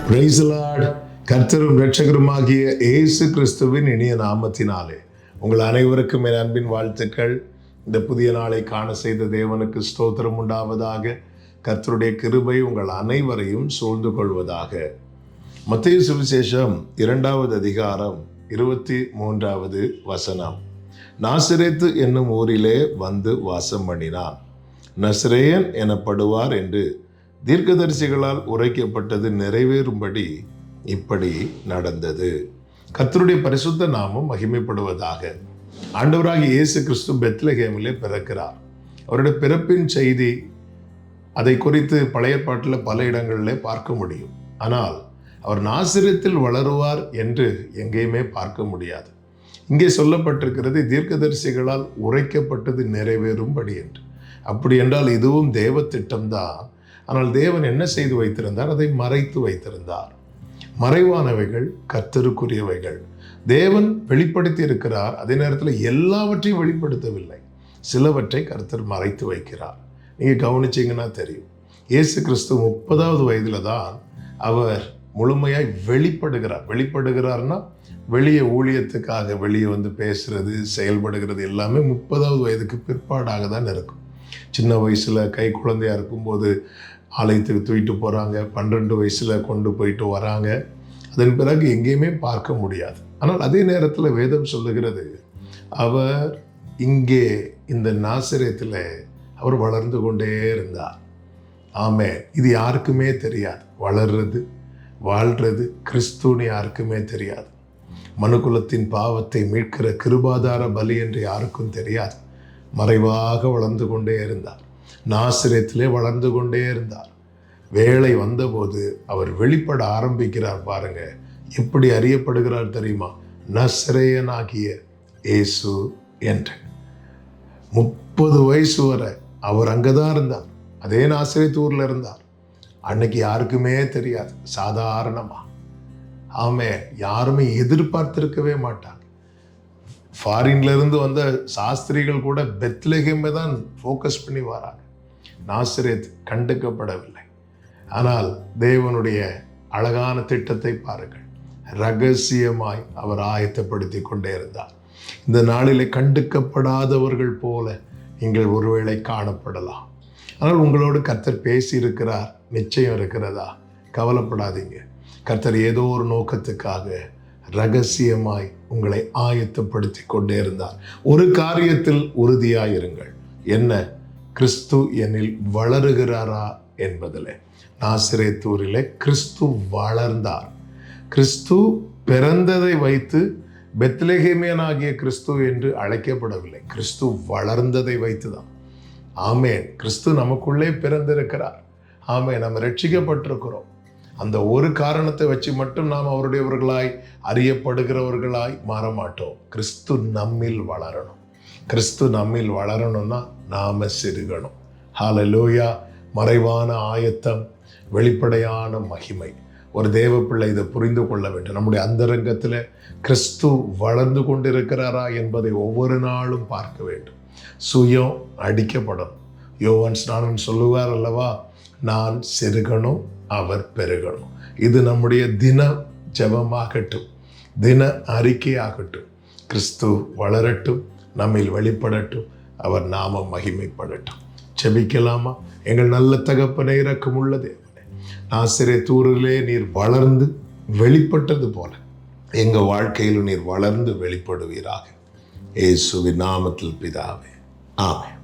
Praise the Lord. கர்த்தரும் இரட்சகருமாகிய இயேசு கிறிஸ்துவின் இனிய நாமத்தினாலே உங்கள் அனைவருக்கும் என் அன்பின் வாழ்த்துக்கள். இந்த புதிய நாளை காண செய்த தேவனுக்கு ஸ்தோத்திரம் உண்டாவதாக. கர்த்தருடைய கிருபை உங்கள் அனைவரையும் சூழ்ந்து கொள்வதாக. மத்தேயு சுவிசேஷம் 2வது அதிகாரம் 23வது வசனம். நாசரேத்து என்னும் ஊரிலே வந்து வாசம் பண்ணினான். நசரேயன் எனப்படுவார் என்று தீர்க்கதரிசிகளால் உரைக்கப்பட்டது நிறைவேறும்படி இப்படி நடந்தது. கர்த்தருடைய பரிசுத்த நாமம் மகிமைப்படுவதாக. ஆண்டவராகிய இயேசு கிறிஸ்து பெத்லகேமிலே பிறக்கிறார். அவருடைய பிறப்பின் செய்தி அதை குறித்து பழைய ஏற்பாட்டில் பல இடங்களில் பார்க்க முடியும். ஆனால் அவர் நாசரேத்தில் வளருவார் என்று எங்கேயுமே பார்க்க முடியாது. இங்கே சொல்லப்பட்டிருக்கிறது தீர்க்கதரிசிகளால் உரைக்கப்பட்டது நிறைவேறும்படி என்று. அப்படி என்றால் இதுவும் தேவ திட்டம்தான். ஆனால் தேவன் என்ன செய்து வைத்திருந்தார்? அதை மறைத்து வைத்திருந்தார். மறைவானவைகள் கர்த்தருக்குரியவைகள். தேவன் வெளிப்படுத்தி இருக்கிறார். அதே நேரத்தில் எல்லாவற்றையும் வெளிப்படுத்தவில்லை. சிலவற்றை கர்த்தர் மறைத்து வைக்கிறார். நீங்கள் கவனிச்சிங்கன்னா தெரியும். இயேசு கிறிஸ்து 30வது வயதில் தான் அவர் முழுமையாய் வெளிப்படுகிறார்னா வெளியே ஊழியத்துக்காக வெளியே வந்து பேசுறது, செயல்படுகிறது எல்லாமே 30வது வயதுக்கு பிற்பாடாக தான் இருக்கும். சின்ன வயசில் கை குழந்தையாக இருக்கும்போது ஆலயத்துக்கு தூக்கிட்டு போகிறாங்க. 12 வயசில் கொண்டு போயிட்டு வராங்க. அதன் பிறகு எங்கேயுமே பார்க்க முடியாது. ஆனால் அதே நேரத்தில் வேதம் சொல்லுகிறது அவர் இங்கே இந்த நாசரேத்தில் அவர் வளர்ந்து கொண்டே இருந்தார். ஆமென். இது யாருக்குமே தெரியாது. வளர்றது வாழ்கிறது கிறிஸ்துன்னு யாருக்குமே தெரியாது. மனுக்குலத்தின் பாவத்தை மீட்கிற கிருபாதார பலி என்று யாருக்கும் தெரியாது. மறைவாக வளர்ந்து கொண்டே இருந்தார். நாசரேத்திலே வளர்ந்து கொண்டே இருந்தார். வேளை வந்தபோது அவர் வெளிப்பட ஆரம்பிக்கிறார். பாருங்க, எப்படி அறியப்படுகிறார் தெரியுமா? நசரேயனாகிய இயேசு என்று. 30 வயசு வரை அவர் அங்கதான் இருந்தார். அதே நாசரேத் ஊர்ல இருந்தார். அன்னைக்கு யாருக்குமே தெரியாது. சாதாரணமா யாருமே எதிர்பார்த்திருக்கவே மாட்டாங்க. ஃபாரின்ல இருந்து வந்த சாஸ்திரிகள் கூட பெத்லகேமை தான் ஃபோக்கஸ் பண்ணி வராங்க. நாசரேத் கண்டுக்கப்படவில்லை. ஆனால் தேவனுடைய அழகான திட்டத்தை பாருங்கள். ரகசியமாய் அவர் ஆயத்தப்படுத்தி கொண்டே இருந்தார். இந்த நாளிலே கண்டுக்கப்படாதவர்கள் போல நீங்கள் ஒருவேளை காணப்படலாம். ஆனால் உங்களோடு கர்த்தர் பேசி இருக்கிறார். நிச்சயம் இருக்கிறதா? கவலைப்படாதீங்க. கர்த்தர் ஏதோ ஒரு நோக்கத்துக்காக ரகசியமாய் உங்களை ஆயத்தப்படுத்தி கொண்டே இருந்தார். ஒரு காரியத்தில் உறுதியாயிருங்கள். என்ன? கிறிஸ்து என்னில் வளருகிறாரா என்பதில். நாசரேத்தூரிலே கிறிஸ்து வளர்ந்தார். கிறிஸ்து பிறந்ததை வைத்து பெத்லகேமியனாகிய கிறிஸ்து என்று அழைக்கப்படவில்லை. கிறிஸ்து வளர்ந்ததை வைத்துதான். ஆமென். கிறிஸ்து நமக்குள்ளே பிறந்திருக்கிறார். ஆமென். நம்ம ரட்சிக்கப்பட்டிருக்கிறோம். அந்த ஒரு காரணத்தை வச்சு மட்டும் நாம் அவருடையவர்களாய் அறியப்படுகிறவர்களாய் மாற மாட்டோம். கிறிஸ்து நம்மில் வளரணும். கிறிஸ்து நம்மில் வளரணும்னா நாம சிறுகணும். ஹல்லேலூயா. மறைவான ஆயத்தம், வெளிப்படையான மகிமை. ஒரு தேவ பிள்ளை இதை புரிந்து கொள்ள வேண்டும். நம்முடைய அந்தரங்கத்தில் கிறிஸ்து வளர்ந்து கொண்டிருக்கிறாரா என்பதை ஒவ்வொரு நாளும் பார்க்க வேண்டும். சுயம் அடிக்கப்படும். யோவான் ஸ்நானன் சொல்லுவார் அல்லவா, நான் சிறுகணும் அவர் பெருகணும். இது நம்முடைய தின ஜெபமாகட்டும், தின அறிக்கையாகட்டும். கிறிஸ்து வளரட்டும், நம்மில் வெளிப்படட்டும், அவர் நாமம் மகிமைப்படட்டும். ஜெபிக்கலாமா? எங்கள் நல்ல தகப்பனே, இரக்கமுள்ள தேவனே, நாசரேத்தூரிலே நீர் வளர்ந்து வெளிப்பட்டது போல எங்கள் வாழ்க்கையில் நீர் வளர்ந்து வெளிப்படுவீராக. இயேசுவின் நாமத்தில் பிதாவே, ஆமென்.